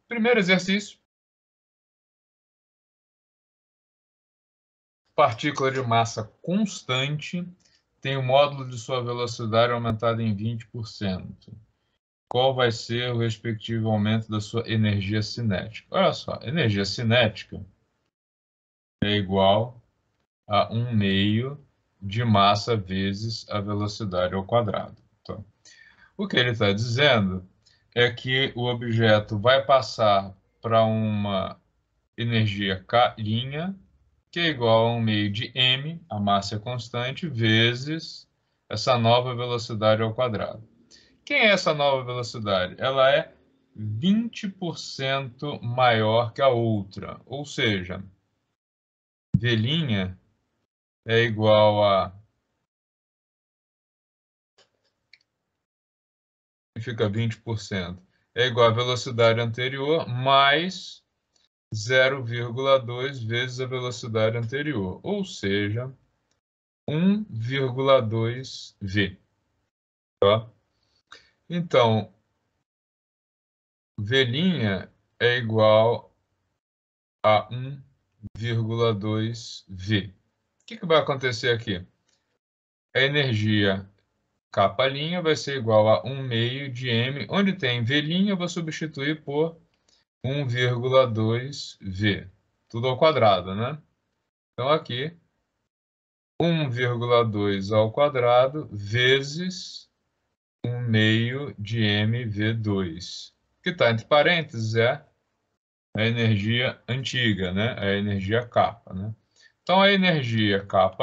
Primeiro exercício. Partícula de massa constante tem o módulo de sua velocidade aumentado em 20%. Qual vai ser o respectivo aumento da sua energia cinética? Olha só, energia cinética é igual a 1/2 de massa vezes a velocidade ao quadrado. Então, o que ele está dizendo é que o objeto vai passar para uma energia K', que é igual a 1/2 de m, a massa é constante, vezes essa nova velocidade ao quadrado. Quem é essa nova velocidade? Ela é 20% maior que a outra, ou seja, V' é igual a... Fica 20%. É igual à velocidade anterior mais 0,2 vezes a velocidade anterior, ou seja, 1,2 V. Tá? Então, V' é igual a 1,2 V. O que vai acontecer aqui? A energia K' vai ser igual a 1/2 de m. Onde tem V', eu vou substituir por 1,2 V. Tudo ao quadrado, né? Então, aqui, 1,2 ao quadrado vezes 1/2 de mv2. O que está entre parênteses é a energia antiga, né? A energia K, né? Então, a energia K'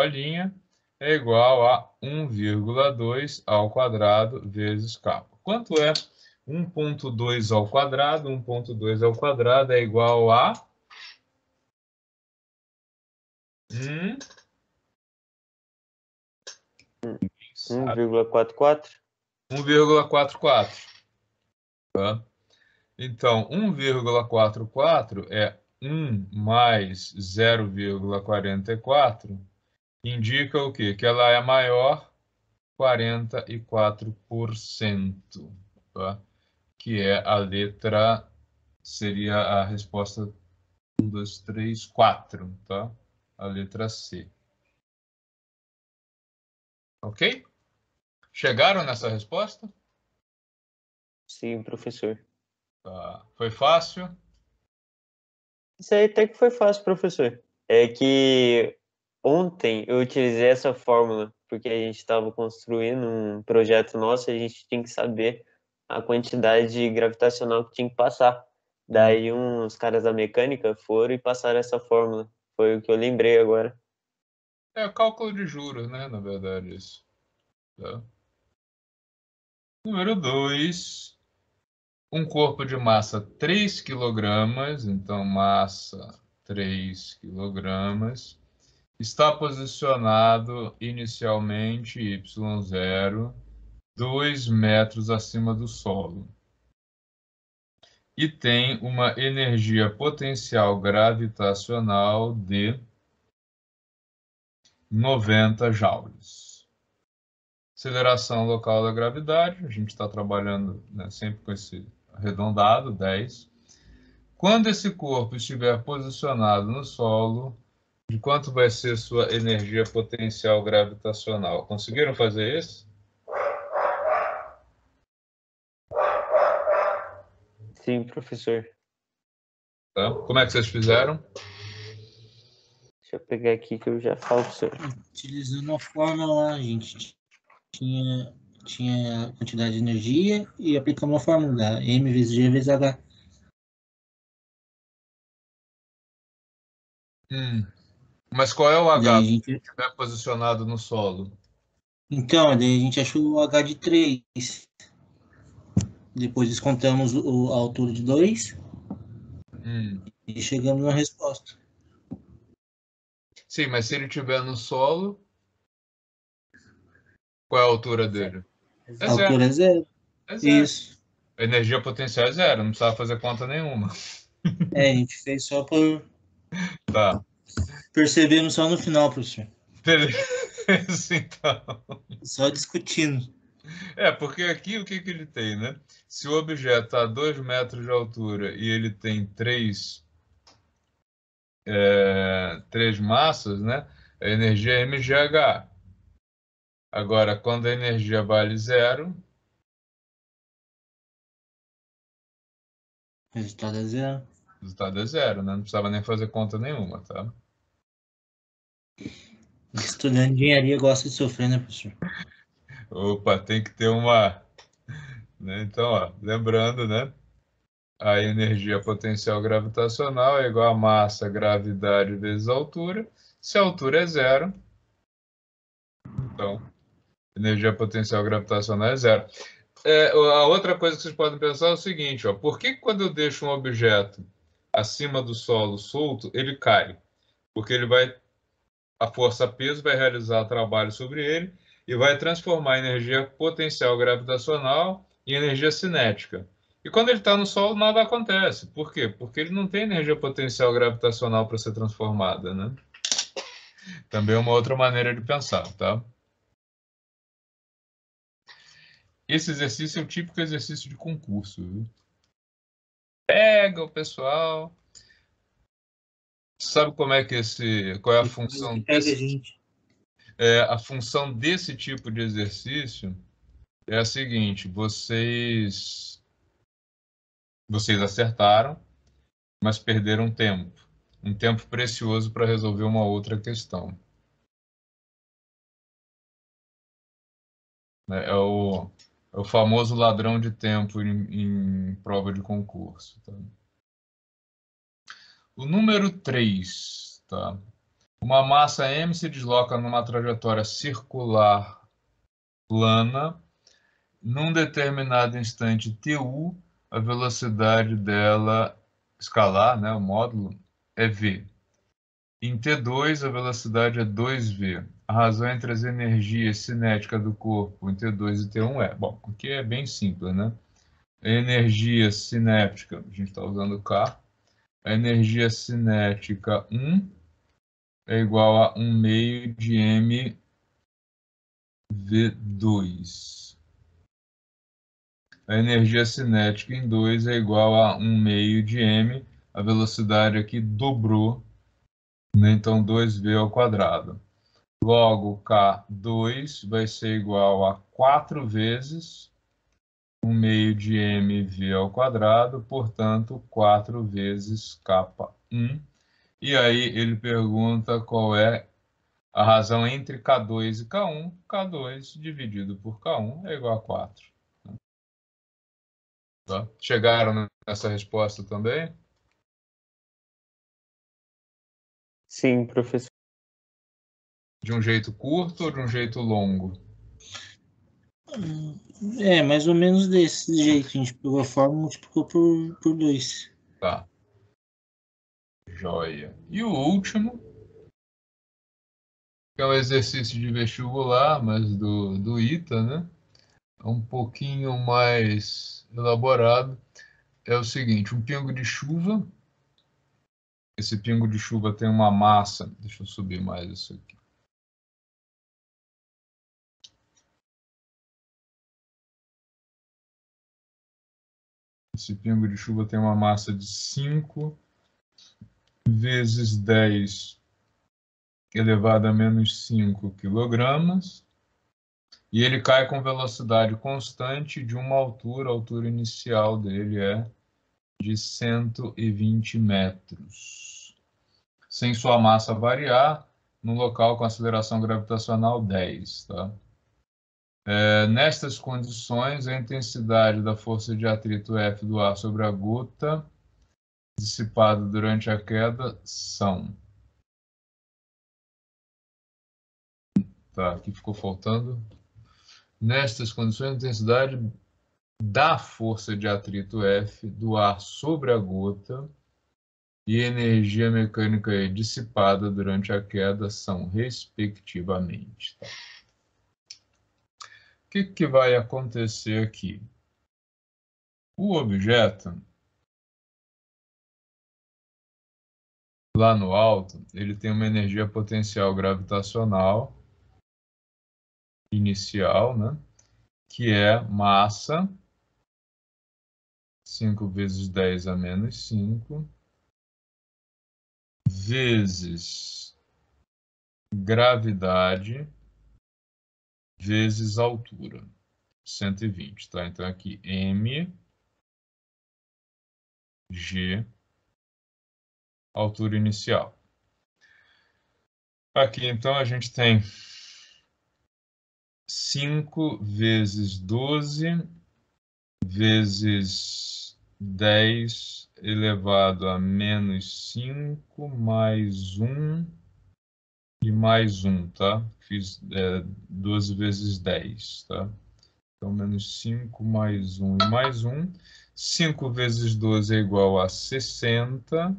é igual a 1,2 ao quadrado vezes K. Quanto é 1,2 ao quadrado? 1,2 ao quadrado é igual a 1,44. 1,44. Tá? Então, 1,44 é 1 mais 0,44, indica o quê? Que ela é maior 44%, tá? Que é a letra, seria a resposta 1, 2, 3, 4, tá? A letra C. Ok? Chegaram nessa resposta? Sim, professor. Tá. Foi fácil? Isso aí até que foi fácil, professor. É que ontem eu utilizei essa fórmula porque a gente estava construindo um projeto nosso e a gente tinha que saber a quantidade gravitacional que tinha que passar. Daí uns caras da mecânica foram e passaram essa fórmula. Foi o que eu lembrei agora. É cálculo de juros, né? Na verdade, isso. Tá? Número 2. Um corpo de massa 3 kg, então massa 3 kg, está posicionado inicialmente y0, 2 metros acima do solo, e tem uma energia potencial gravitacional de 90 joules. Aceleração local da gravidade, a gente está trabalhando, né, sempre com esse arredondado, 10. Quando esse corpo estiver posicionado no solo, de quanto vai ser sua energia potencial gravitacional? Conseguiram fazer isso? Sim, professor. Tá? Como é que vocês fizeram? Deixa eu pegar aqui que eu já falo pro senhor. Utilizando a fórmula lá, a gente tinha a quantidade de energia e aplicamos a fórmula da M vezes G vezes H. Mas qual é o H Daí a se gente, estiver posicionado no solo? então, daí a gente achou o H de 3. Depois descontamos a altura de 2 e chegamos na resposta. Sim, mas se ele estiver no solo, qual é a altura dele? A altura é 0. É zero. Isso. A energia potencial é 0, não precisava fazer conta nenhuma. É, a gente fez só por... Tá. Percebemos só no final, professor. Beleza, então. Só discutindo. Porque aqui o que ele tem, né? Se o objeto está a 2 metros de altura e ele tem três massas, né? A energia é mgh. Agora, quando a energia vale zero, O resultado é zero. o resultado é zero, né? Não precisava nem fazer conta nenhuma, tá? Estudante de engenharia gosta de sofrer, né, professor? Opa, tem que ter uma... Né? Então, ó, lembrando, né? A energia potencial gravitacional é igual a massa, gravidade vezes a altura. Se a altura é zero, então, energia potencial gravitacional é zero. A outra coisa que vocês podem pensar é o seguinte, ó, por que quando eu deixo um objeto acima do solo solto, ele cai? Porque a força-peso vai realizar trabalho sobre ele e vai transformar a energia potencial gravitacional em energia cinética. E quando ele está no solo, nada acontece. Por quê? Porque ele não tem energia potencial gravitacional para ser transformada, né? Também é uma outra maneira de pensar, tá? Esse exercício é o típico exercício de concurso, viu? Pega o pessoal. Sabe como é que qual é a função Pega a gente. a função desse tipo de exercício é a seguinte: vocês acertaram, mas perderam tempo, um tempo precioso para resolver uma outra questão. Né? É o famoso ladrão de tempo em prova de concurso. Tá? O número 3, tá? Uma massa M se desloca numa trajetória circular plana. Num determinado instante TU, a velocidade dela escalar, né, o módulo, é v. Em T2, a velocidade é 2v. A razão entre as energias cinéticas do corpo em T2 e T1 é... Bom, aqui é bem simples, né? A energia cinética, a gente está usando K. A energia cinética 1 é igual a 1 meio de mv2. A energia cinética em 2 é igual a 1 meio de m. A velocidade aqui dobrou, né? Então 2v ao quadrado. Logo, K2 vai ser igual a 4 vezes 1 meio de mv ao quadrado, portanto, 4 vezes K1. E aí ele pergunta qual é a razão entre K2 e K1. K2 dividido por K1 é igual a 4. Tá? Chegaram nessa resposta também? Sim, professor. De um jeito curto ou de um jeito longo? Mais ou menos desse jeito. A gente pegou a fórmula e multiplicou por 2. Tá. Joia. E o último, que é um exercício de vestibular, mas do ITA, né? É um pouquinho mais elaborado. É o seguinte, um pingo de chuva. Esse pingo de chuva tem uma massa. Deixa eu subir mais isso aqui. Esse pingo de chuva tem uma massa de 5 vezes 10 elevado a menos 5 quilogramas. E ele cai com velocidade constante de uma altura. A altura inicial dele é de 120 metros. Sem sua massa variar, no local com aceleração gravitacional 10. Tá? Nestas condições, a intensidade da força de atrito F do ar sobre a gota dissipada durante a queda são... Tá, aqui ficou faltando. Nestas condições, a intensidade da força de atrito F do ar sobre a gota e energia mecânica dissipada durante a queda são, respectivamente. Tá? O que vai acontecer aqui? O objeto, lá no alto, ele tem uma energia potencial gravitacional inicial, né? que é massa, 5 vezes 10 a menos 5, vezes gravidade, vezes altura, 120, tá? Então, aqui, m, g, altura inicial. Aqui, então, a gente tem 5 vezes 12 vezes 10 elevado a menos 5 mais 1 e mais 1, tá? Fiz 12 vezes 10, tá? Então, menos 5 mais 1 e mais 1. 5 vezes 12 é igual a 60.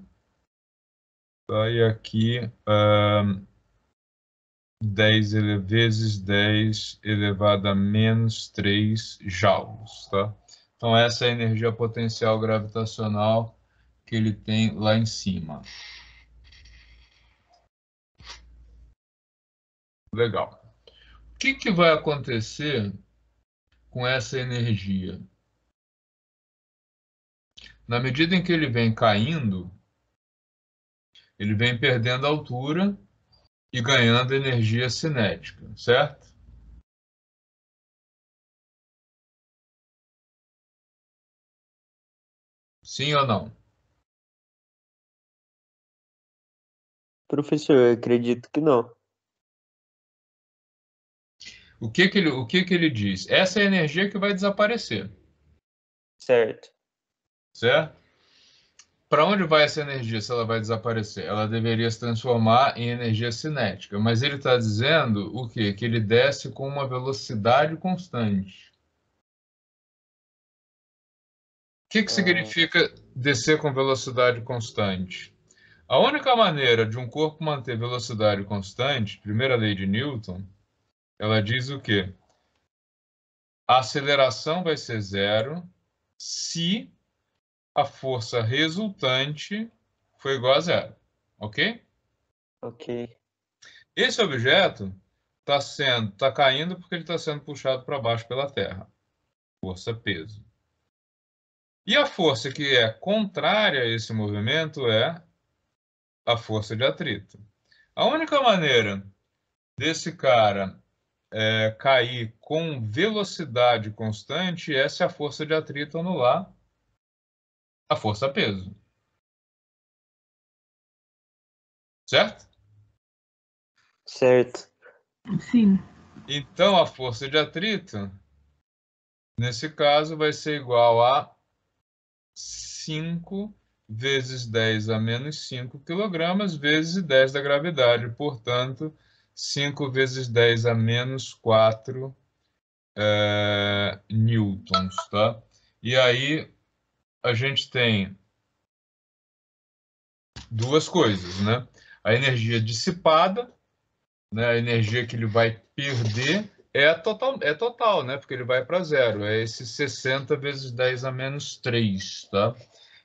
Tá? E aqui, 10 vezes 10 elevado a menos 3 joules, tá? Então, essa é a energia potencial gravitacional que ele tem lá em cima. Legal. O que vai acontecer com essa energia? Na medida em que ele vem caindo, ele vem perdendo altura e ganhando energia cinética, certo? Sim ou não? Professor, eu acredito que não. O que que ele diz? Essa é a energia que vai desaparecer, Certo. certo? Para onde vai essa energia se ela vai desaparecer? Ela deveria se transformar em energia cinética, mas ele está dizendo o quê? Que ele desce com uma velocidade constante. O que significa descer com velocidade constante? A única maneira de um corpo manter velocidade constante, primeira lei de Newton, ela diz o quê? A aceleração vai ser zero se a força resultante for igual a zero, ok? Ok. Esse objeto está caindo porque ele está sendo puxado para baixo pela Terra. Força peso. E a força que é contrária a esse movimento é a força de atrito. A única maneira desse cara cair com velocidade constante é se a força de atrito anular a força peso. Certo? Certo. Sim. Então, a força de atrito, nesse caso, vai ser igual a 5 vezes 10 a menos 5 quilogramas vezes 10 da gravidade. Portanto, 5 vezes 10 a menos 4 newtons, tá? E aí, a gente tem duas coisas, né? A energia dissipada, né? A energia que ele vai perder é total, né? Porque ele vai para zero. É esse 60 vezes 10 a menos 3, tá?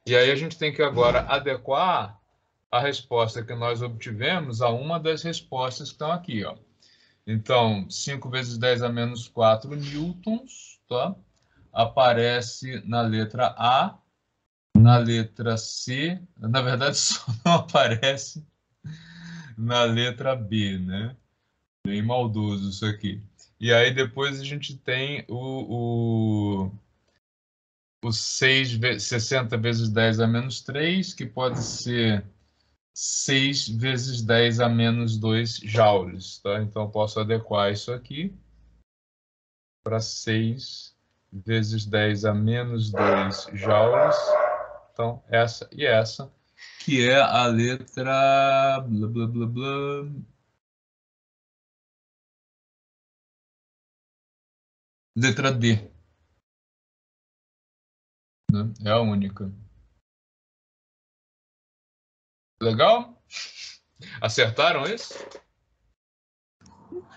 E aí a gente tem que agora adequar a resposta que nós obtivemos a uma das respostas que estão aqui, ó. Então, 5 vezes 10 a menos 4 newtons, tá? Aparece na letra A, na letra C, na verdade só não aparece na letra B, né? Bem maldoso isso aqui. E aí depois a gente tem o 60 vezes 10 a menos 3, que pode ser 6 vezes 10 a menos 2 joules, tá? Então, eu posso adequar isso aqui para 6 vezes 10 a menos 2 joules. Então, essa e essa, que é a letra... Blá, blá, blá, blá. Letra D. Né? É a única. Legal? Acertaram isso?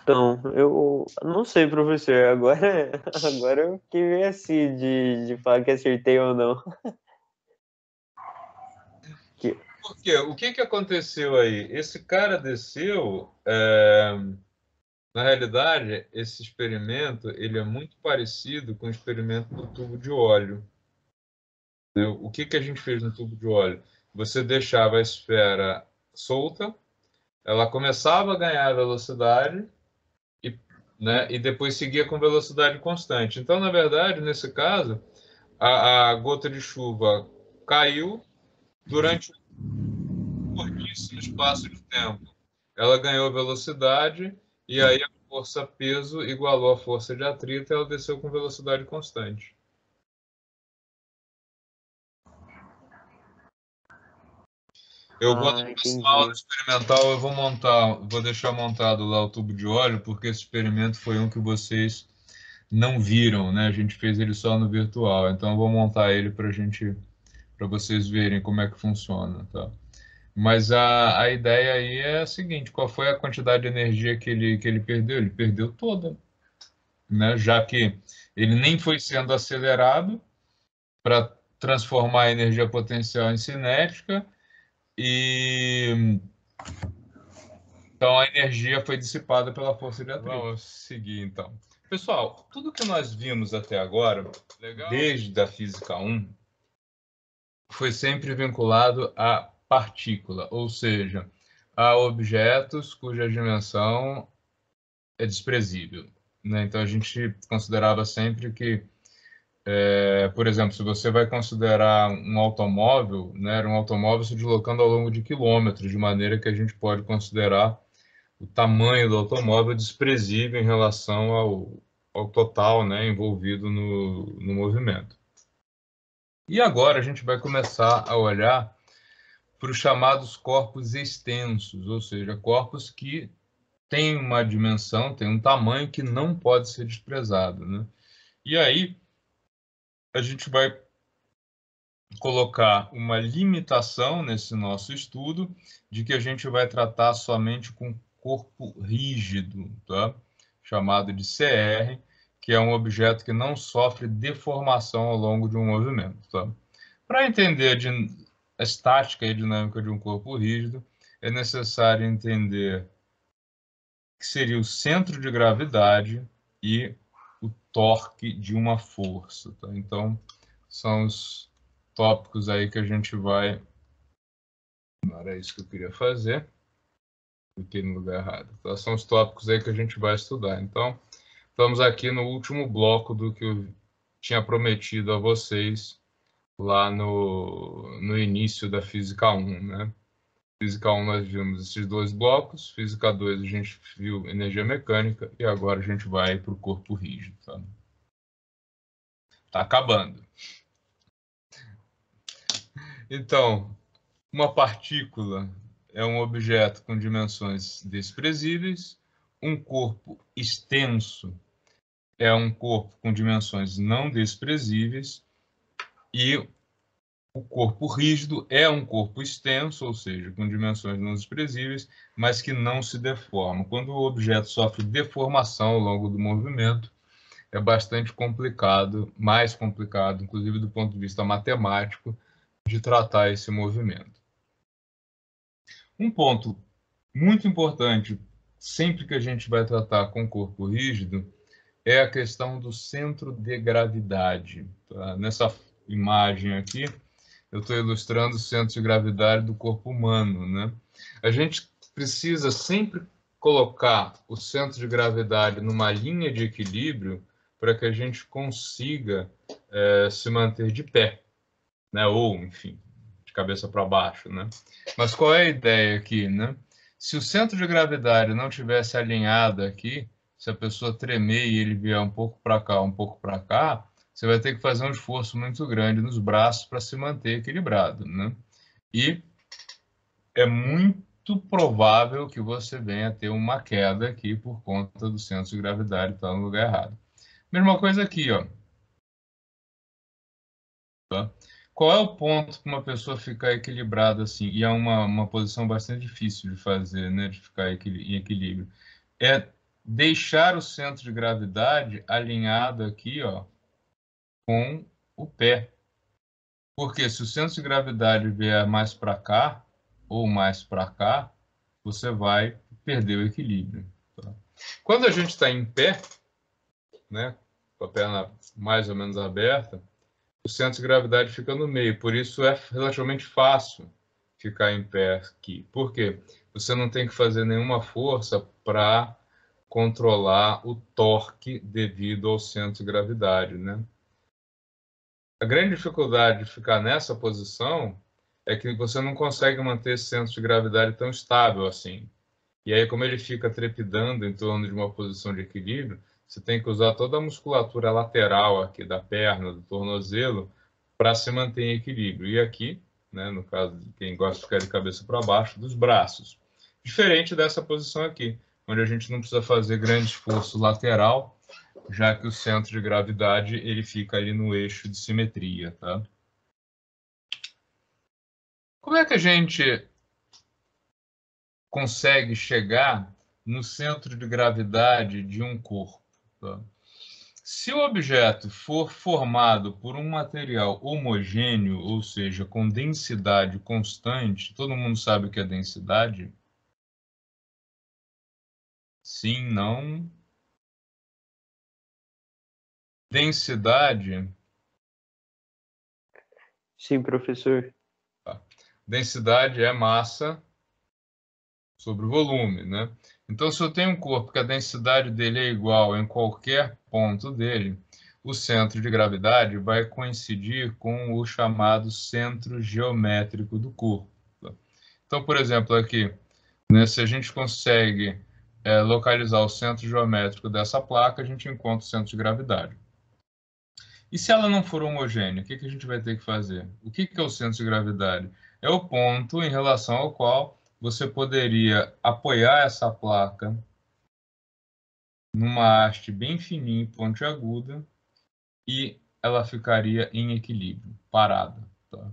Então, eu não sei, professor. Agora eu fiquei assim de falar que acertei ou não. Por quê? O que aconteceu aí? Esse cara desceu Na realidade, esse experimento ele é muito parecido com o experimento do tubo de óleo. O que que a gente fez no tubo de óleo? Você deixava a esfera solta, ela começava a ganhar velocidade e, né, e depois seguia com velocidade constante. Então, na verdade, nesse caso, a gota de chuva caiu durante um curtíssimo espaço de tempo. Ela ganhou velocidade e aí a força-peso igualou a força de atrito e ela desceu com velocidade constante. Eu vou, na próxima aula experimental, eu vou deixar montado lá o tubo de óleo, porque esse experimento foi um que vocês não viram, né? A gente fez ele só no virtual, então eu vou montar ele para vocês verem como é que funciona, tá? Mas a ideia aí é a seguinte: qual foi a quantidade de energia que ele perdeu? Ele perdeu toda, né? Já que ele nem foi sendo acelerado para transformar a energia potencial em cinética e então a energia foi dissipada pela força de atrito. Vamos seguir então. Pessoal, tudo que nós vimos até agora, desde a física 1, foi sempre vinculado à partícula, ou seja, a objetos cuja dimensão é desprezível, né? Então a gente considerava sempre que, por exemplo, se você vai considerar um automóvel, né, era um automóvel se deslocando ao longo de quilômetros, de maneira que a gente pode considerar o tamanho do automóvel desprezível em relação ao total, né, envolvido no movimento. E agora a gente vai começar a olhar para os chamados corpos extensos, ou seja, corpos que têm uma dimensão, têm um tamanho que não pode ser desprezado, né? E aí a gente vai colocar uma limitação nesse nosso estudo de que a gente vai tratar somente com corpo rígido, tá? Chamado de CR, que é um objeto que não sofre deformação ao longo de um movimento, tá? Para entender a estática e dinâmica de um corpo rígido, é necessário entender que seria o centro de gravidade e o torque de uma força, tá? Então, são os tópicos aí que a gente vai... Não era isso que eu queria fazer. Cliquei no lugar errado. Então, são os tópicos aí que a gente vai estudar. Então, estamos aqui no último bloco do que eu tinha prometido a vocês lá no início da Física 1, né? Física 1 nós vimos esses dois blocos, Física 2 a gente viu energia mecânica e agora a gente vai para o corpo rígido. Tá acabando. Então, uma partícula é um objeto com dimensões desprezíveis, um corpo extenso é um corpo com dimensões não desprezíveis e o corpo rígido é um corpo extenso, ou seja, com dimensões não desprezíveis, mas que não se deforma. Quando o objeto sofre deformação ao longo do movimento, é bastante complicado, mais complicado, inclusive do ponto de vista matemático, de tratar esse movimento. Um ponto muito importante, sempre que a gente vai tratar com corpo rígido, é a questão do centro de gravidade. Tá? Nessa imagem aqui, eu estou ilustrando o centro de gravidade do corpo humano, né? A gente precisa sempre colocar o centro de gravidade numa linha de equilíbrio para que a gente consiga se manter de pé, né? Ou, enfim, de cabeça para baixo, né? Mas qual é a ideia aqui, né? Se o centro de gravidade não tivesse alinhado aqui, se a pessoa tremer e ele vier um pouco para cá, um pouco para cá, você vai ter que fazer um esforço muito grande nos braços para se manter equilibrado, né? E é muito provável que você venha a ter uma queda aqui por conta do centro de gravidade estar no lugar errado. Mesma coisa aqui, ó. Tá? Qual é o ponto para uma pessoa ficar equilibrada assim? E é uma posição bastante difícil de fazer, né? De ficar em equilíbrio. É deixar o centro de gravidade alinhado aqui, ó, com o pé. Porque se o centro de gravidade vier mais para cá ou mais para cá, você vai perder o equilíbrio. Tá? Quando a gente está em pé, né, com a perna mais ou menos aberta, o centro de gravidade fica no meio. Por isso é relativamente fácil ficar em pé aqui. Por quê? Você não tem que fazer nenhuma força para controlar o torque devido ao centro de gravidade, né? A grande dificuldade de ficar nessa posição é que você não consegue manter esse centro de gravidade tão estável assim. E aí, como ele fica trepidando em torno de uma posição de equilíbrio, você tem que usar toda a musculatura lateral aqui da perna, do tornozelo, para se manter em equilíbrio. E aqui, né, no caso de quem gosta de ficar de cabeça para baixo, dos braços. Diferente dessa posição aqui, onde a gente não precisa fazer grande esforço lateral, já que o centro de gravidade ele fica ali no eixo de simetria, tá? Como é que a gente consegue chegar no centro de gravidade de um corpo? Tá? Se o objeto for formado por um material homogêneo, ou seja, com densidade constante, todo mundo sabe o que é densidade? Sim, não. Densidade. Sim, professor. Tá. Densidade é massa sobre o volume, né? Então, se eu tenho um corpo que a densidade dele é igual em qualquer ponto dele, o centro de gravidade vai coincidir com o chamado centro geométrico do corpo. Então, por exemplo, aqui, né, se a gente consegue localizar o centro geométrico dessa placa, a gente encontra o centro de gravidade. E se ela não for homogênea, o que que a gente vai ter que fazer? O que que é o centro de gravidade? É o ponto em relação ao qual você poderia apoiar essa placa numa haste bem fininha e pontiaguda e ela ficaria em equilíbrio, parada. Tá?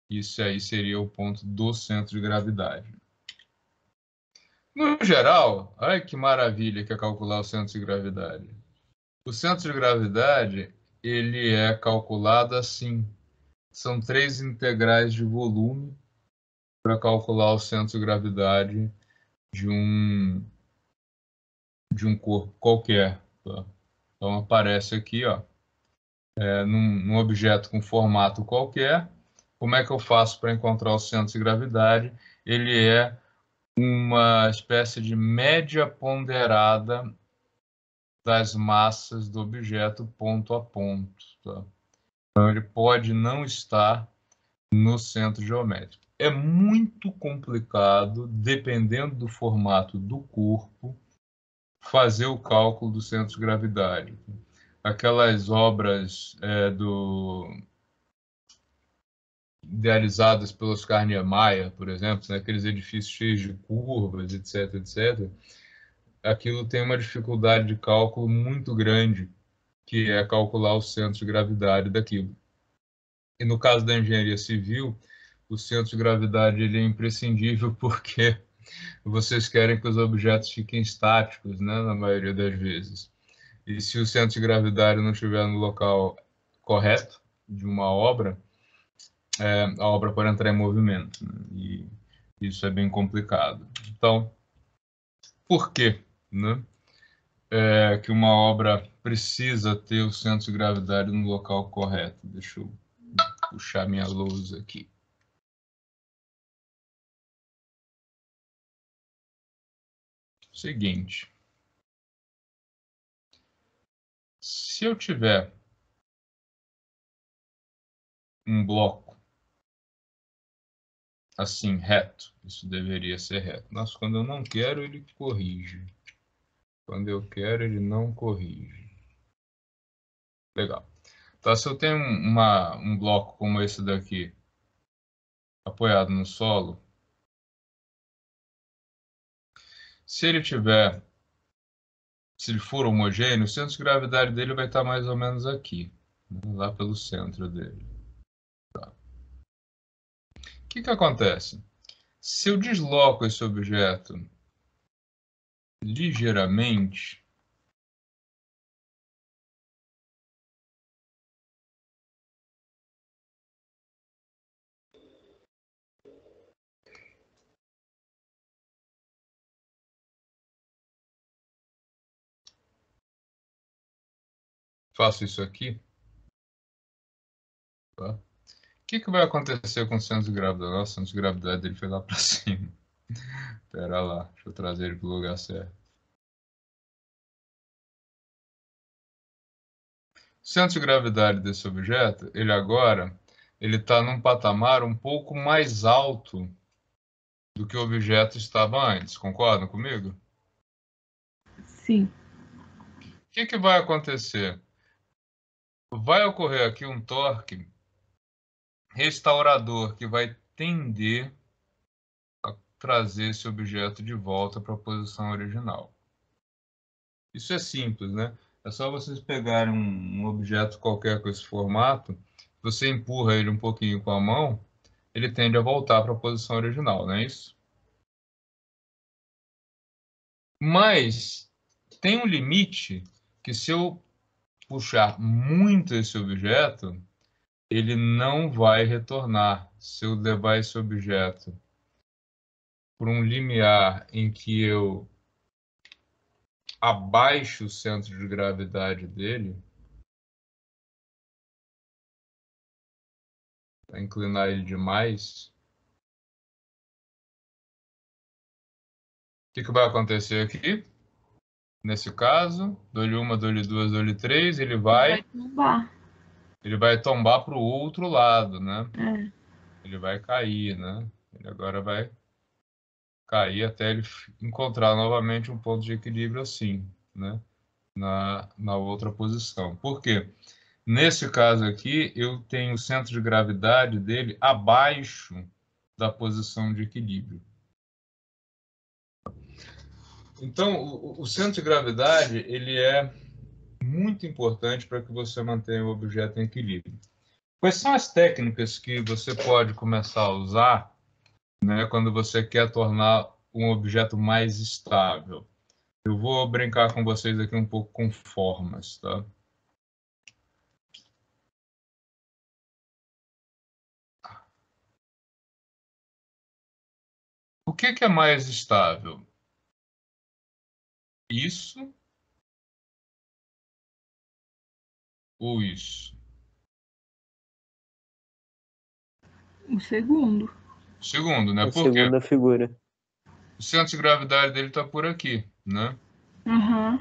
Isso aí seria o ponto do centro de gravidade. No geral, olha que maravilha que é calcular o centro de gravidade. O centro de gravidade ele é calculado assim. São 3 integrais de volume para calcular o centro de gravidade de um corpo qualquer. Tá? Então aparece aqui, ó, num objeto com formato qualquer. Como é que eu faço para encontrar o centro de gravidade? Ele é uma espécie de média ponderada das massas do objeto ponto a ponto. Tá? Então ele pode não estar no centro geométrico. É muito complicado, dependendo do formato do corpo, fazer o cálculo do centro de gravidade. Aquelas obras idealizadas pelo Oscar Niemeyer, por exemplo, né, aqueles edifícios cheios de curvas, etc., etc., aquilo tem uma dificuldade de cálculo muito grande, que é calcular o centro de gravidade daquilo. E no caso da engenharia civil, o centro de gravidade ele é imprescindível porque vocês querem que os objetos fiquem estáticos, né, na maioria das vezes. E se o centro de gravidade não estiver no local correto de uma obra, a obra pode entrar em movimento, né? E isso é bem complicado. Então, por quê, né? Que uma obra precisa ter o centro de gravidade no local correto? Deixa eu puxar minha lousa aqui. Seguinte. Se eu tiver um bloco assim, reto, isso deveria ser reto. Mas quando eu não quero, ele corrige. Quando eu quero, ele não corrige. Legal. Então, se eu tenho um bloco como esse daqui, apoiado no solo, se ele for homogêneo, o centro de gravidade dele vai estar mais ou menos aqui, né, lá pelo centro dele. Tá. O que que acontece? Se eu desloco esse objeto ligeiramente, faço isso aqui, tá? O que vai acontecer com o centro de gravidade? Nossa, o centro de gravidade dele foi lá para cima. Espera lá, deixa eu trazer ele para o lugar certo. O centro de gravidade desse objeto, ele agora, ele está num patamar um pouco mais alto do que o objeto estava antes. Concordam comigo? Sim. O que vai acontecer? Vai ocorrer aqui um torque restaurador que vai tender a trazer esse objeto de volta para a posição original. Isso é simples, né? É só vocês pegarem um objeto qualquer com esse formato, você empurra ele um pouquinho com a mão, ele tende a voltar para a posição original, não é isso? Mas tem um limite que, se eu puxar muito esse objeto, ele não vai retornar. Se eu levar esse objeto por um limiar em que eu abaixo o centro de gravidade dele, para inclinar ele demais, o que vai acontecer aqui? Nesse caso, dou-lhe uma, dou-lhe duas, dou-lhe três, ele vai tombar. Ele vai tombar para o outro lado, né? É. Ele vai cair, né? Ele agora vai cair até ele encontrar novamente um ponto de equilíbrio assim, né? Na outra posição. Por quê? Nesse caso aqui, eu tenho o centro de gravidade dele abaixo da posição de equilíbrio. Então, o centro de gravidade, ele é muito importante para que você mantenha o objeto em equilíbrio. Quais são as técnicas que você pode começar a usar, né, quando você quer tornar um objeto mais estável? Eu vou brincar com vocês aqui um pouco com formas, tá? O que é mais estável? Isso ou isso? O segundo. Segundo, né? A Por quê? segunda figura. O centro de gravidade dele está por aqui, né? Uhum.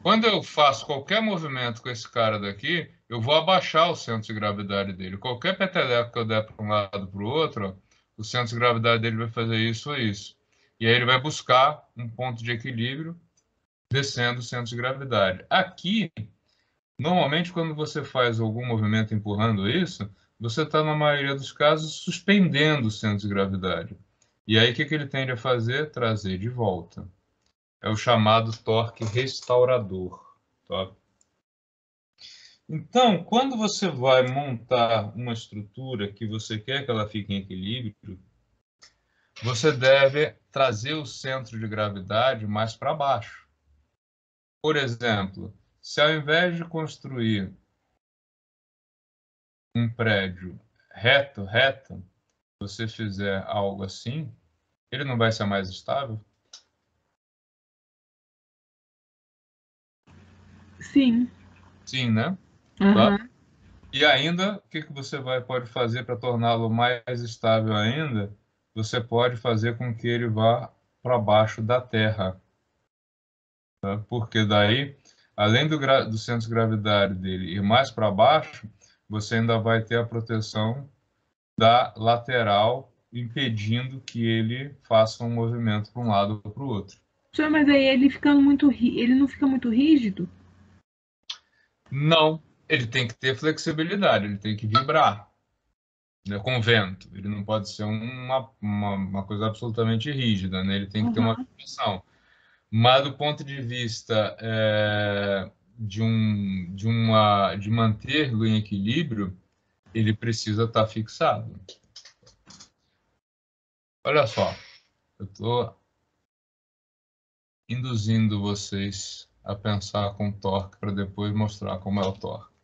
Quando eu faço qualquer movimento com esse cara daqui, eu vou abaixar o centro de gravidade dele. Qualquer peteleco que eu der para um lado para o outro, ó, o centro de gravidade dele vai fazer isso ou isso. E aí ele vai buscar um ponto de equilíbrio descendo o centro de gravidade. Aqui, normalmente, quando você faz algum movimento empurrando isso, você está, na maioria dos casos, suspendendo o centro de gravidade. E aí, o que ele tende a fazer? Trazer de volta. É o chamado torque restaurador. Tá? Então, quando você vai montar uma estrutura que você quer que ela fique em equilíbrio, você deve trazer o centro de gravidade mais para baixo. Por exemplo, se ao invés de construir um prédio reto, você fizer algo assim, ele não vai ser mais estável? Sim. Sim, né? Tá? Uhum. E ainda, o que você pode fazer para torná-lo mais estável ainda? Você pode fazer com que ele vá para baixo da Terra. Tá? Porque daí, além do centro de gravidade dele ir mais para baixo, você ainda vai ter a proteção da lateral, impedindo que ele faça um movimento para um lado ou para o outro. Só, mas aí ele ficando muito ele não fica muito rígido? Não, ele tem que ter flexibilidade, ele tem que vibrar, né, com vento. Ele não pode ser uma coisa absolutamente rígida, né? Ele tem que ter uma Uhum. vibração. Mas do ponto de vista de mantê-lo em equilíbrio, ele precisa estar fixado. Olha só, eu estou induzindo vocês a pensar com torque para depois mostrar como é o torque.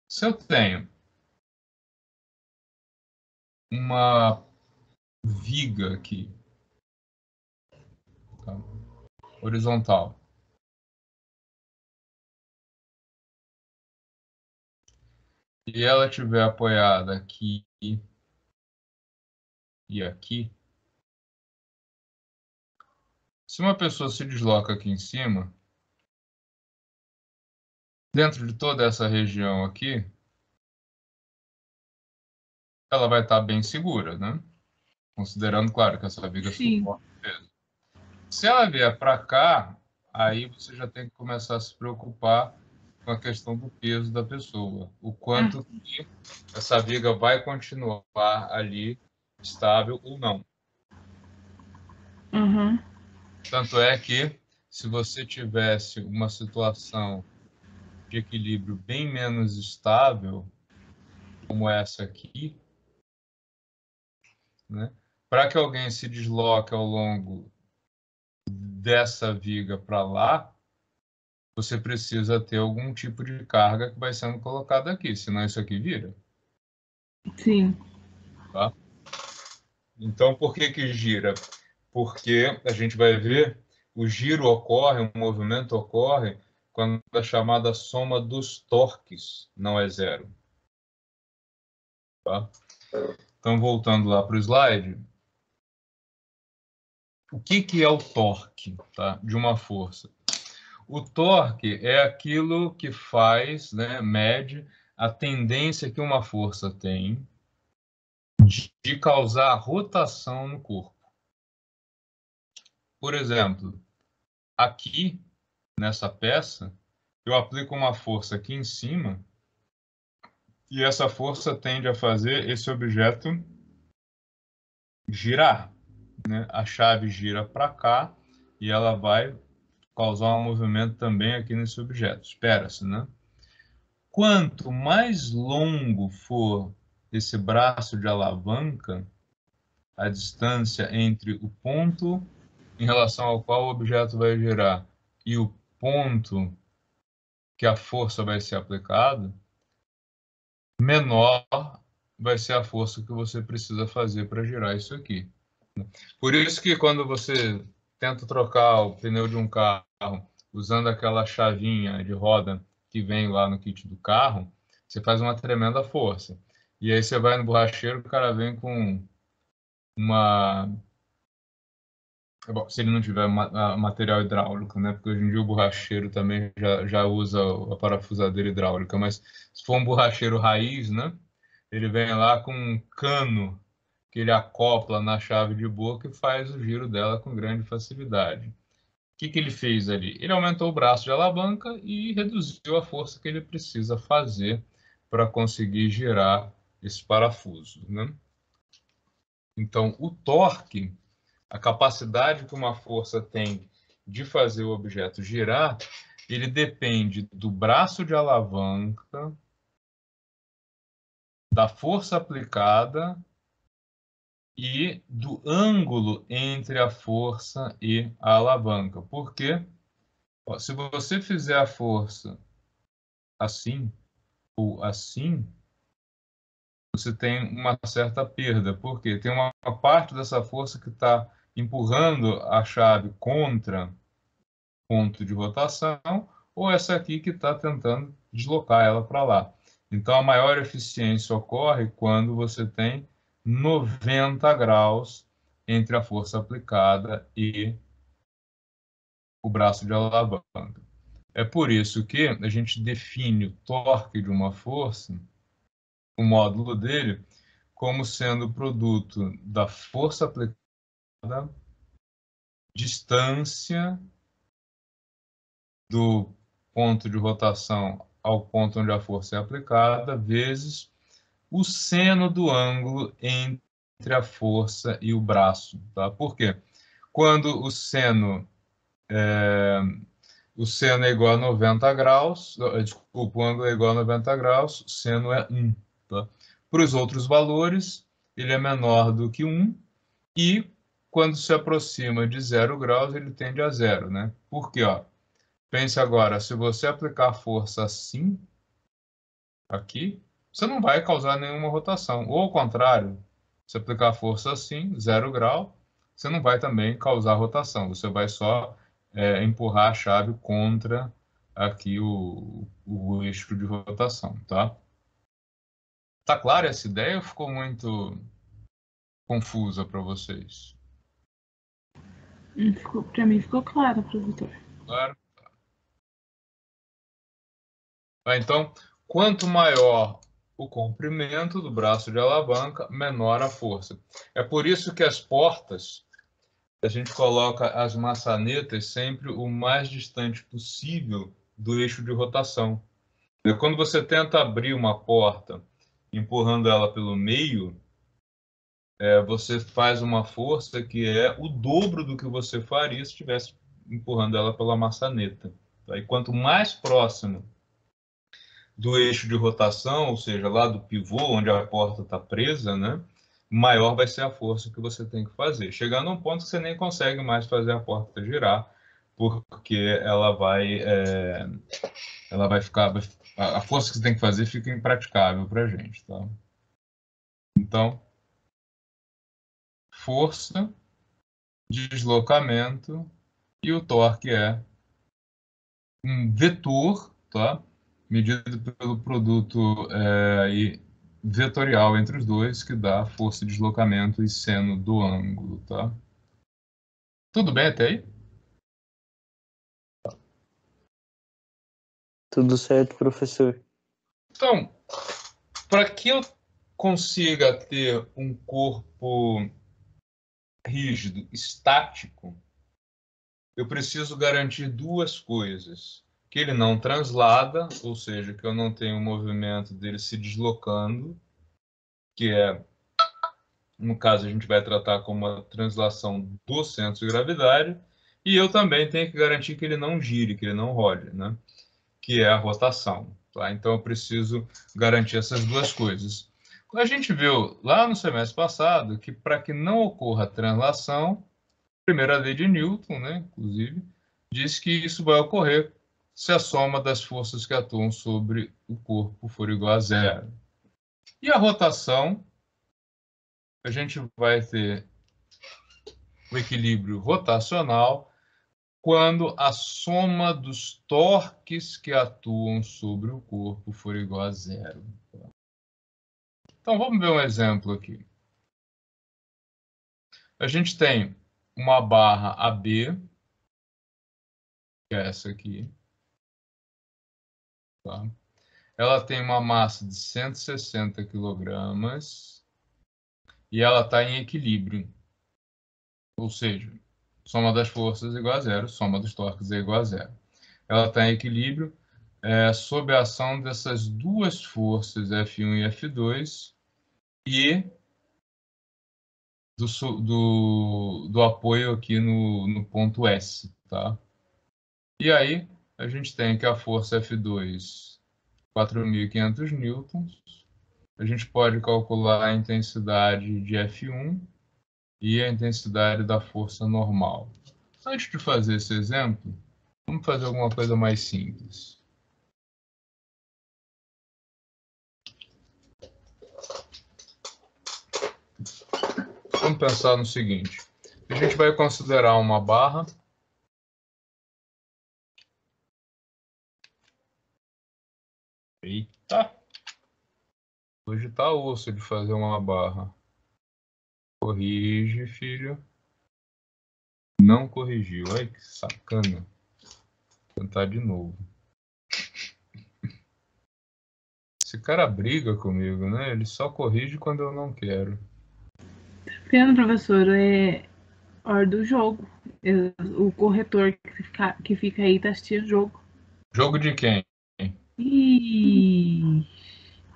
Se eu tenho uma viga aqui, tá, horizontal, e ela estiver apoiada aqui e aqui, se uma pessoa se desloca aqui em cima, dentro de toda essa região aqui, ela vai estar bem segura, né? Considerando, claro, que essa viga Sim. suporta o peso. Se ela vier para cá, aí você já tem que começar a se preocupar com a questão do peso da pessoa. O quanto que essa viga vai continuar ali estável ou não. Uhum. Tanto é que, se você tivesse uma situação de equilíbrio bem menos estável, como essa aqui, né, para que alguém se desloque ao longo dessa viga para lá, você precisa ter algum tipo de carga que vai sendo colocada aqui, senão isso aqui vira. Sim. Tá? Então, por que que gira? Porque a gente vai ver, o giro ocorre, o movimento ocorre, quando a chamada soma dos torques não é zero. Tá? Então, voltando lá para o slide, o que que é o torque, tá, de uma força? O torque é aquilo que faz, né, mede a tendência que uma força tem de causar rotação no corpo. Por exemplo, aqui, nessa peça, eu aplico uma força aqui em cima e essa força tende a fazer esse objeto girar, né? A chave gira para cá e ela vai causar um movimento também aqui nesse objeto. Espera-se, né? Quanto mais longo for esse braço de alavanca, a distância entre o ponto em relação ao qual o objeto vai girar e o ponto que a força vai ser aplicada, menor vai ser a força que você precisa fazer para girar isso aqui. Por isso que quando você tenta trocar o pneu de um carro usando aquela chavinha de roda que vem lá no kit do carro, você faz uma tremenda força. E aí você vai no borracheiro, o cara vem com uma... Bom, se ele não tiver material hidráulico, né? Porque hoje em dia o borracheiro também já usa a parafusadeira hidráulica, mas se for um borracheiro raiz, né? Ele vem lá com um cano que ele acopla na chave de boca e faz o giro dela com grande facilidade. O que que ele fez ali? Ele aumentou o braço de alavanca e reduziu a força que ele precisa fazer para conseguir girar esse parafuso, né? Então, o torque, a capacidade que uma força tem de fazer o objeto girar, ele depende do braço de alavanca, da força aplicada e do ângulo entre a força e a alavanca. Por quê? Se você fizer a força assim ou assim, você tem uma certa perda. Por quê? Tem uma parte dessa força que está empurrando a chave contra ponto de rotação, ou essa aqui que está tentando deslocar ela para lá. Então, a maior eficiência ocorre quando você tem 90 graus entre a força aplicada e o braço de alavanca. É por isso que a gente define o torque de uma força, o módulo dele, como sendo produto da força aplicada, distância do ponto de rotação ao ponto onde a força é aplicada, vezes o seno do ângulo entre a força e o braço. Tá? Por quê? Quando o seno é igual a 90 graus, desculpa, o ângulo é igual a 90 graus, o seno é 1. Tá? Para os outros valores, ele é menor do que 1 e quando se aproxima de 0 graus, ele tende a zero. Né? Por quê? Ó, pense agora, se você aplicar força assim, aqui, você não vai causar nenhuma rotação. Ou ao contrário, se aplicar força assim, 0 grau, você não vai também causar rotação. Você vai só empurrar a chave contra aqui o eixo de rotação, tá? Tá clara essa ideia ou ficou muito confusa para vocês? Para mim ficou claro, professor. Claro. Então, quanto maior o comprimento do braço de alavanca, menor a força. É por isso que as portas, a gente coloca as maçanetas sempre o mais distante possível do eixo de rotação. Quando você tenta abrir uma porta empurrando ela pelo meio, você faz uma força que é o dobro do que você faria se estivesse empurrando ela pela maçaneta. Tá? E quanto mais próximo do eixo de rotação, ou seja, lá do pivô, onde a porta está presa, né, maior vai ser a força que você tem que fazer. Chegando a um ponto que você nem consegue mais fazer a porta girar, porque ela vai ficar, a força que você tem que fazer fica impraticável para a gente. Tá? Então, força, deslocamento e o torque é um vetor, tá? Medido pelo produto vetorial entre os dois, que dá força de deslocamento e seno do ângulo. Tá? Tudo bem até aí? Tudo certo, professor. Então, para que eu consiga ter um corpo rígido, estático, eu preciso garantir duas coisas. Que ele não translada, ou seja, que eu não tenho o movimento dele se deslocando, que é, no caso, a gente vai tratar como uma translação do centro de gravidade, e eu também tenho que garantir que ele não gire, que ele não role, né? Que é a rotação. Tá? Então, eu preciso garantir essas duas coisas. A gente viu lá no semestre passado que para que não ocorra translação, a primeira lei de Newton, né, inclusive, diz que isso vai ocorrer se a soma das forças que atuam sobre o corpo for igual a zero. E a rotação, a gente vai ter o equilíbrio rotacional quando a soma dos torques que atuam sobre o corpo for igual a zero. Então, vamos ver um exemplo aqui. A gente tem uma barra AB, que é essa aqui. Tá? Ela tem uma massa de 160 quilogramas e ela está em equilíbrio. Ou seja, soma das forças é igual a zero, soma dos torques é igual a zero. Ela está em equilíbrio sob a ação dessas duas forças, F1 e F2, e do apoio aqui no ponto S. Tá? E aí, a gente tem que a força F2, 4.500 newtons. A gente pode calcular a intensidade de F1 e a intensidade da força normal. Antes de fazer esse exemplo, vamos fazer alguma coisa mais simples. Vamos pensar no seguinte. A gente vai considerar uma barra. Eita! Hoje tá osso de fazer uma barra. Corrige, filho. Não corrigiu. Ai, que sacana. Vou tentar de novo. Esse cara briga comigo, né? Ele só corrige quando eu não quero. Vendo, professor, é hora do jogo. O corretor que fica aí tá assistindo o jogo. Jogo de quem? Ih,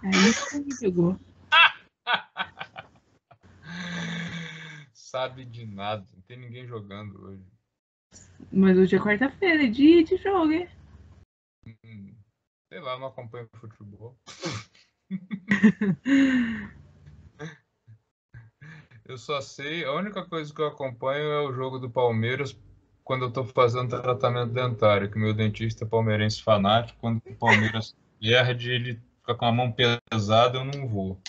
aí você me pegou. Sabe de nada. Não tem ninguém jogando hoje. Mas hoje é quarta-feira, é dia de jogo, hein? Sei lá, não acompanho futebol. Eu só sei, a única coisa que eu acompanho é o jogo do Palmeiras quando eu estou fazendo tratamento dentário, que meu dentista é palmeirense fanático, quando o Palmeiras perde, ele fica com a mão pesada, eu não vou.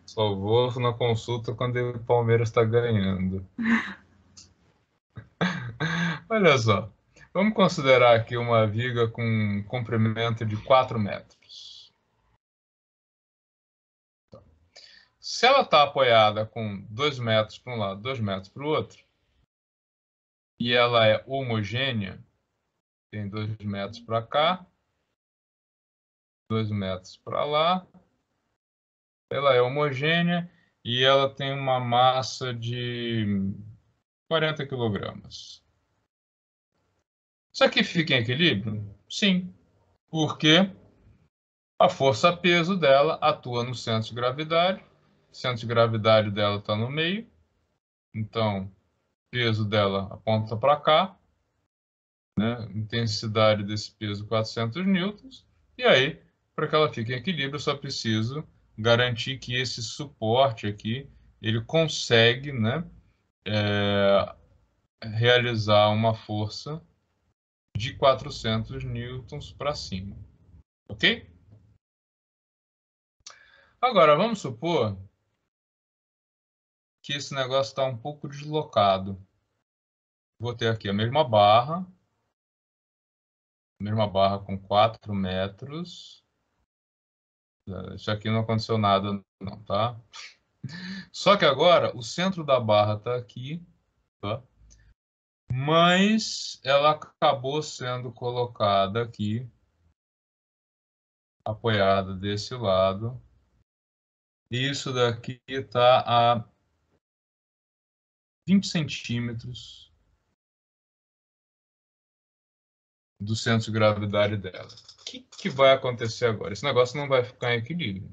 Só vou na consulta quando o Palmeiras está ganhando. Olha só, vamos considerar aqui uma viga com um comprimento de 4 metros. se ela está apoiada com 2 metros para um lado, 2 metros para o outro, e ela é homogênea, tem 2 metros para cá, 2 metros para lá, ela é homogênea e ela tem uma massa de 40 quilogramas. Isso aqui fica em equilíbrio? Sim, porque a força-peso dela atua no centro de gravidade, o centro de gravidade dela está no meio, então o peso dela aponta para cá, né? Intensidade desse peso 400 newtons, e aí, para que ela fique em equilíbrio, eu só preciso garantir que esse suporte aqui, ele consegue, né, realizar uma força de 400 newtons para cima, ok? Agora, vamos supor que esse negócio está um pouco deslocado. Vou ter aqui a mesma barra com 4 metros. Isso aqui não aconteceu nada, não, tá? Só que agora o centro da barra está aqui, tá? Mas ela acabou sendo colocada aqui, apoiada desse lado. Isso daqui está a 20 centímetros do centro de gravidade dela. O que vai acontecer agora? Esse negócio não vai ficar em equilíbrio.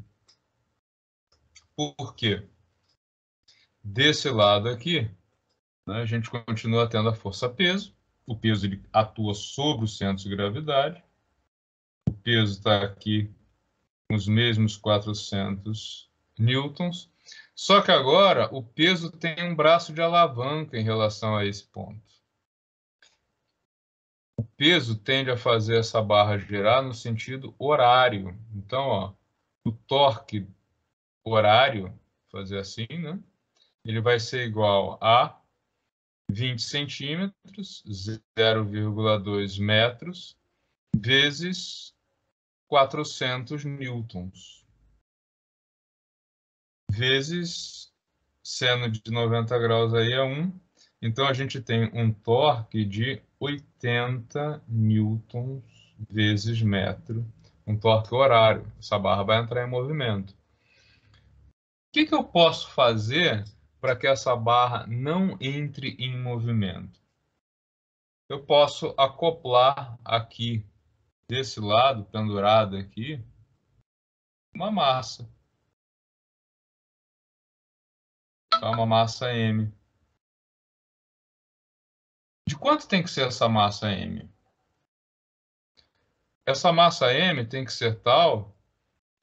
Por quê? Desse lado aqui, né, a gente continua tendo a força-peso. O peso ele atua sobre o centro de gravidade. O peso está aqui com os mesmos 400 newtons. Só que agora o peso tem um braço de alavanca em relação a esse ponto. O peso tende a fazer essa barra girar no sentido horário. Então, ó, o torque horário, fazer assim, né? Ele vai ser igual a 20 centímetros, 0,2 metros, vezes 400 newtons, vezes seno de 90 graus aí é 1. Então, a gente tem um torque de 80 newtons vezes metro, um torque horário. Essa barra vai entrar em movimento. O que eu posso fazer para que essa barra não entre em movimento? Eu posso acoplar aqui, desse lado, pendurado aqui, uma massa. Tá? Uma massa M. De quanto tem que ser essa massa M? Essa massa M tem que ser tal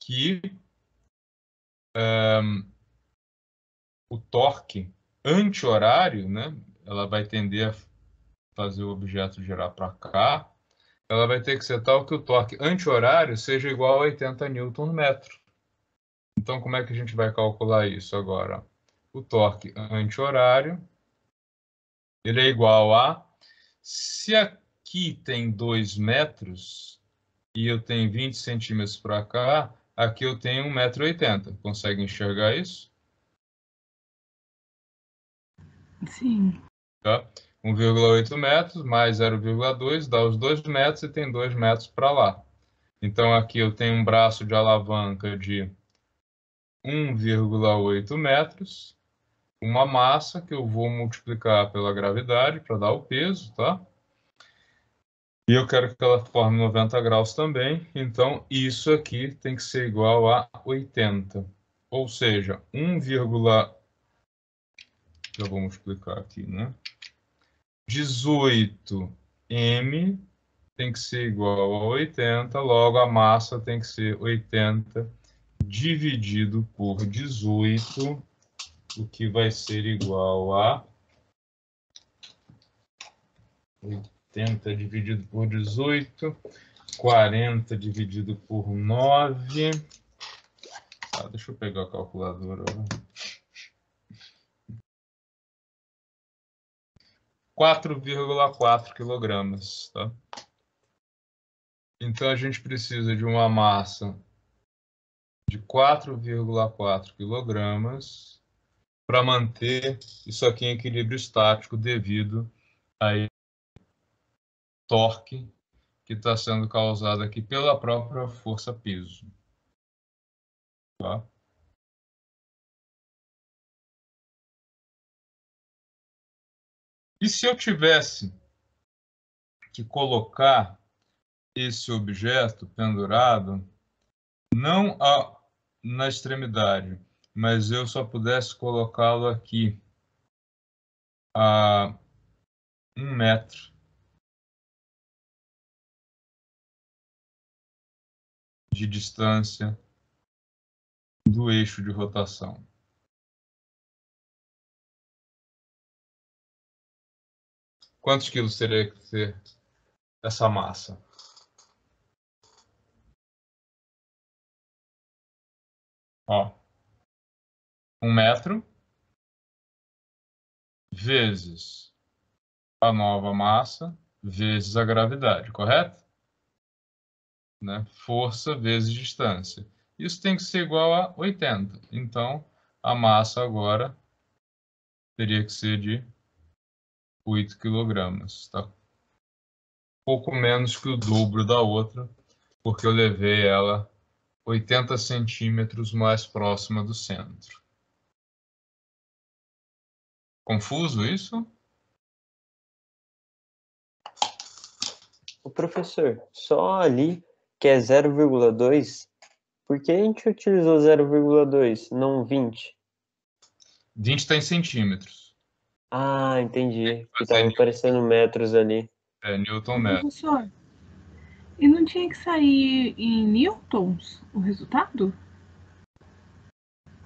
que o torque anti-horário, né, ela vai tender a fazer o objeto girar para cá, ela vai ter que ser tal que o torque anti-horário seja igual a 80 Nm. Então, como é que a gente vai calcular isso agora? O torque anti-horário, ele é igual a... Se aqui tem 2 metros e eu tenho 20 centímetros para cá, aqui eu tenho 1,80 m. Consegue enxergar isso? Sim. Tá? 1,8 metros mais 0,2 dá os 2 metros e tem 2 metros para lá. Então, aqui eu tenho um braço de alavanca de 1,8 metros, uma massa que eu vou multiplicar pela gravidade para dar o peso, tá? E eu quero que ela forme 90 graus também, então isso aqui tem que ser igual a 80. Ou seja, já vou multiplicar aqui, né? 18m tem que ser igual a 80, logo a massa tem que ser 80 dividido por 18, o que vai ser igual a 80 dividido por 18, 40 dividido por 9. Ah, deixa eu pegar a calculadora. 4,4 quilogramas, tá? Então, a gente precisa de uma massa de 4,4 kg para manter isso aqui em equilíbrio estático devido a torque que está sendo causado aqui pela própria força piso. Tá? E se eu tivesse que colocar esse objeto pendurado, não na extremidade, mas eu só pudesse colocá-lo aqui a 1 metro de distância do eixo de rotação. Quantos quilos teria que ter essa massa? Ó, 1 metro vezes a nova massa vezes a gravidade, correto? Né? Força vezes distância. Isso tem que ser igual a 80. Então, a massa agora teria que ser de 8 kg. Tá? Pouco menos que o dobro da outra, porque eu levei ela 80 centímetros mais próxima do centro. Confuso isso? O professor, só ali que é 0,2, por que a gente utilizou 0,2, não 20? 20 está em centímetros. Ah, entendi. Que Vai ser tava aparecendo metros ali. Newton metro. Professor, e não tinha que sair em newtons o resultado?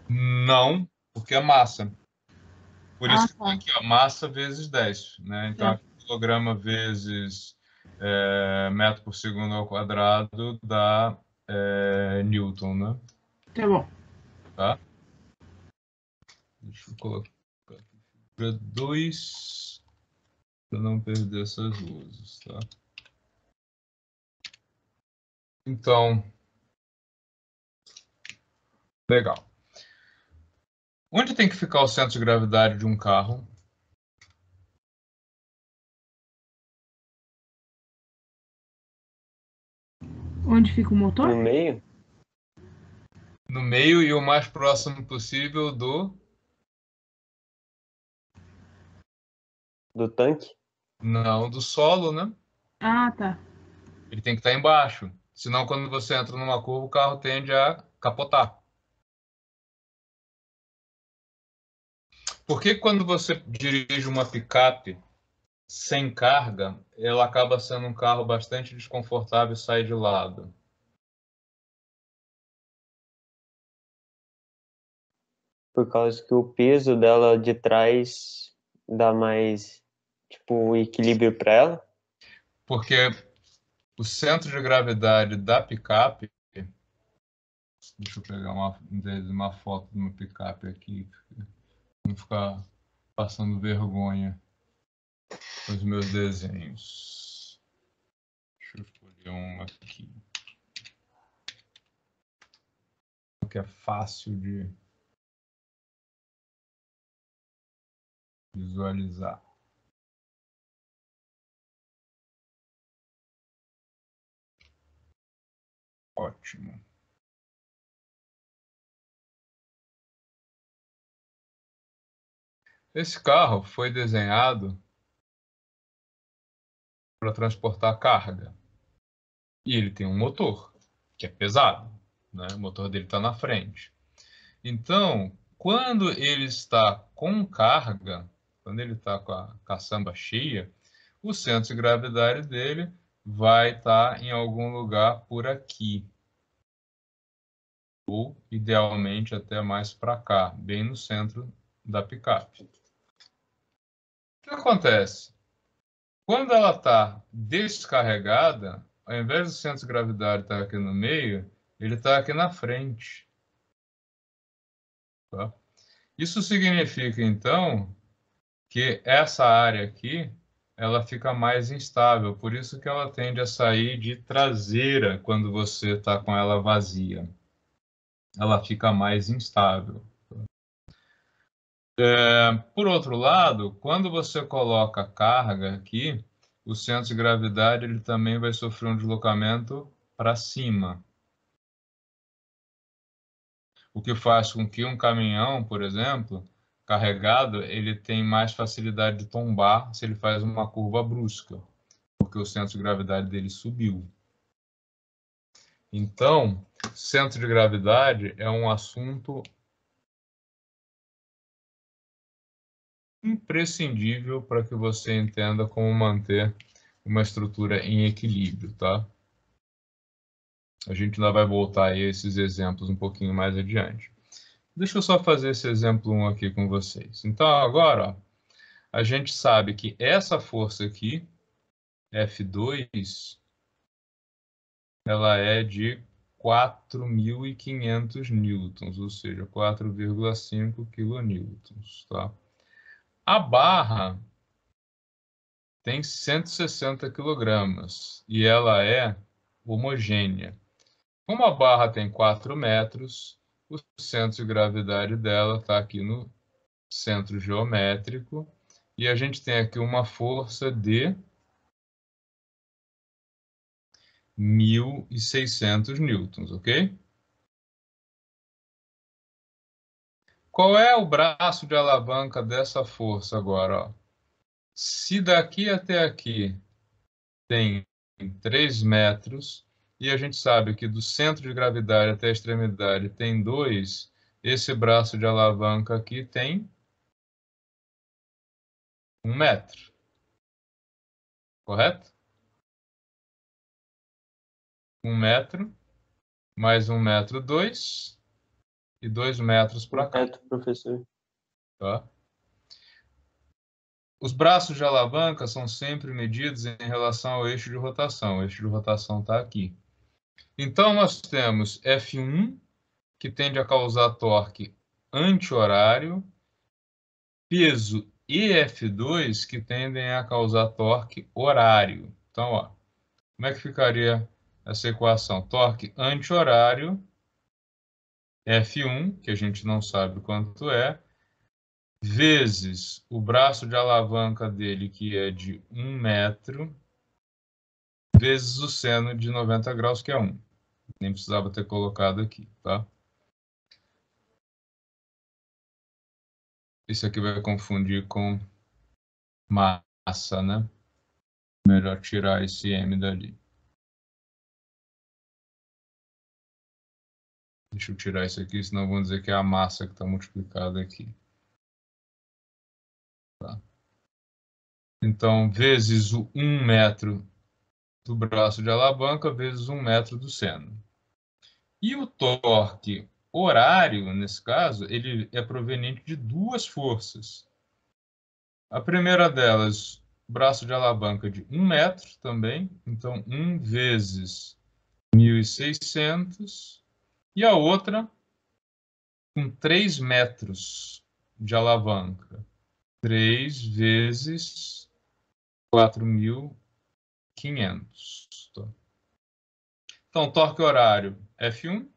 Não, porque é massa. Por isso que tá. aqui, ó, massa vezes 10. Né? Então, Tá. quilograma vezes metro por segundo ao quadrado dá Newton, né? Tá bom. Tá? Deixa eu colocar para 2 para não perder essas luzes, tá? Então, legal. Onde tem que ficar o centro de gravidade de um carro? Onde fica o motor? No meio No meio e o mais próximo possível do... do tanque? Não, do solo, né? Ah, tá. Ele tem que estar embaixo. Senão, quando você entra numa curva, o carro tende a capotar. Por que quando você dirige uma picape sem carga, ela acaba sendo um carro bastante desconfortável e sai de lado? Por causa que o peso dela de trás dá mais, tipo, equilíbrio para ela? Porque o centro de gravidade da picape... Deixa eu pegar uma foto de uma picape aqui, para não ficar passando vergonha com os meus desenhos. Deixa eu escolher uma aqui, que é fácil de visualizar. Ótimo. Esse carro foi desenhado para transportar carga. E ele tem um motor, que é pesado, né? O motor dele está na frente. Então, quando ele está com carga, quando ele está com a caçamba cheia, o centro de gravidade dele vai estar em algum lugar por aqui. Ou, idealmente, até mais para cá, bem no centro da picape. O que acontece? Quando ela está descarregada, ao invés do centro de gravidade estar aqui no meio, ele está aqui na frente. Tá? Isso significa, então, que essa área aqui ela fica mais instável, por isso que ela tende a sair de traseira quando você está com ela vazia. ela fica mais instável. Por outro lado, quando você coloca carga aqui, o centro de gravidade ele também vai sofrer um deslocamento para cima. O que faz com que um caminhão, por exemplo, carregado, ele tem mais facilidade de tombar se ele faz uma curva brusca, porque o centro de gravidade dele subiu. Então, centro de gravidade é um assunto imprescindível para que você entenda como manter uma estrutura em equilíbrio, tá? A gente ainda vai voltar a esses exemplos um pouquinho mais adiante. Deixa eu só fazer esse exemplo 1 aqui com vocês. Então, agora, ó, a gente sabe que essa força aqui, F2, ela é de 4.500 newtons, ou seja, 4,5 kilonewtons, tá? A barra tem 160 quilogramas e ela é homogênea. Como a barra tem 4 metros, o centro de gravidade dela está aqui no centro geométrico e a gente tem aqui uma força de 1.600 newtons, ok? Qual é o braço de alavanca dessa força agora? Ó? Se daqui até aqui tem 3 metros, e a gente sabe que do centro de gravidade até a extremidade tem 2, esse braço de alavanca aqui tem 1 metro. Correto? 1 metro, mais 1 metro, 2, e 2 metros para cá. Correto, professor. Tá? Os braços de alavanca são sempre medidos em relação ao eixo de rotação. O eixo de rotação está aqui. Então, nós temos F1, que tende a causar torque anti-horário, peso e F2, que tendem a causar torque horário. Então, ó, como é que ficaria essa equação? Torque anti-horário, F1, que a gente não sabe quanto é, vezes o braço de alavanca dele, que é de 1 metro, vezes o seno de 90 graus, que é 1. Nem precisava ter colocado aqui, tá? Isso aqui vai confundir com massa, né? Melhor tirar esse M dali. Deixa eu tirar isso aqui, senão vão dizer que é a massa que está multiplicada aqui. Tá? Então, vezes o 1 metro do braço de alavanca, vezes 1 metro do seno. E o torque horário, nesse caso, ele é proveniente de duas forças. A primeira delas, braço de alavanca de 1 metro também, então 1 vezes 1.600, e a outra com 3 metros de alavanca, 3 vezes 4.500. Então, torque horário F1,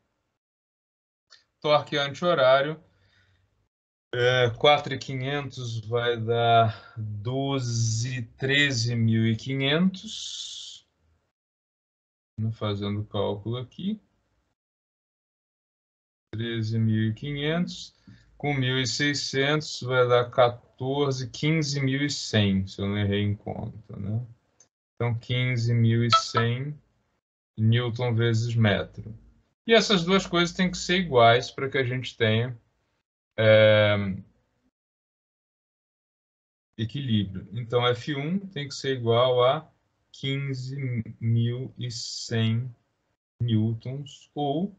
torque anti-horário, 4.500 vai dar 13.500. Fazendo o cálculo aqui. 13.500 com 1.600 vai dar 15.100, se eu não errei em conta, né? Então, 15.100 newton vezes metro. E essas duas coisas têm que ser iguais para que a gente tenha equilíbrio. Então, F1 tem que ser igual a 15.100 newtons, ou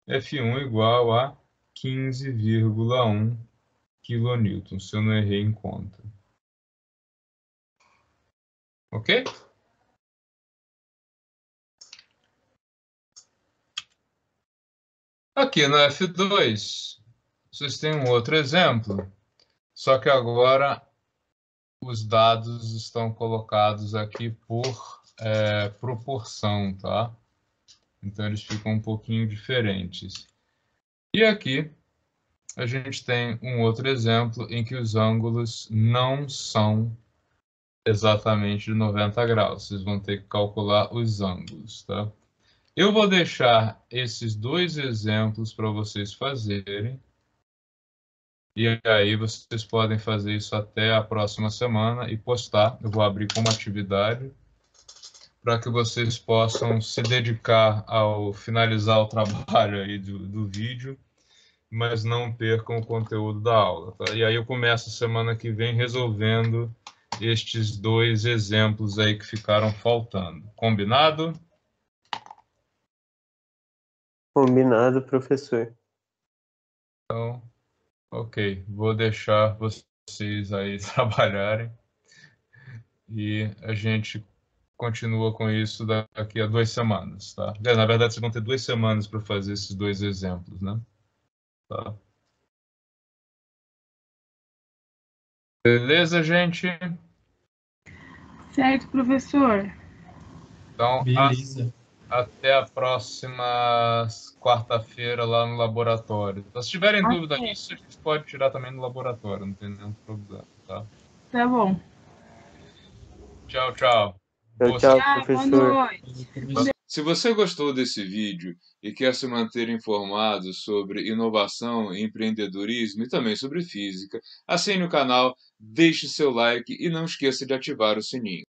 F1 igual a 15,1 kilonewtons, se eu não errei em conta. Ok? Aqui no F2, vocês têm um outro exemplo, só que agora os dados estão colocados aqui por proporção, tá? Então eles ficam um pouquinho diferentes. E aqui a gente tem um outro exemplo em que os ângulos não são exatamente de 90 graus. Vocês vão ter que calcular os ângulos, tá? Eu vou deixar esses dois exemplos para vocês fazerem. E aí vocês podem fazer isso até a próxima semana e postar. Eu vou abrir como atividade para que vocês possam se dedicar ao finalizar o trabalho aí do vídeo, mas não percam o conteúdo da aula, tá? E aí eu começo a semana que vem resolvendo estes dois exemplos aí que ficaram faltando. Combinado? Combinado, professor. Então, ok. Vou deixar vocês aí trabalharem e a gente continua com isso daqui a 2 semanas, tá? Na verdade, vocês vão ter 2 semanas para fazer esses dois exemplos, né? Tá. Beleza, gente? Certo, professor. Então, Beleza. até a próxima quarta-feira lá no laboratório. Então, se tiverem dúvida nisso, a gente pode tirar também no laboratório, não tem nenhum problema, tá? Tá bom. Tchau, tchau. Tchau, Tchau, boa professor. noite. Se você gostou desse vídeo e quer se manter informado sobre inovação, empreendedorismo e também sobre física, assine o canal, deixe seu like e não esqueça de ativar o sininho.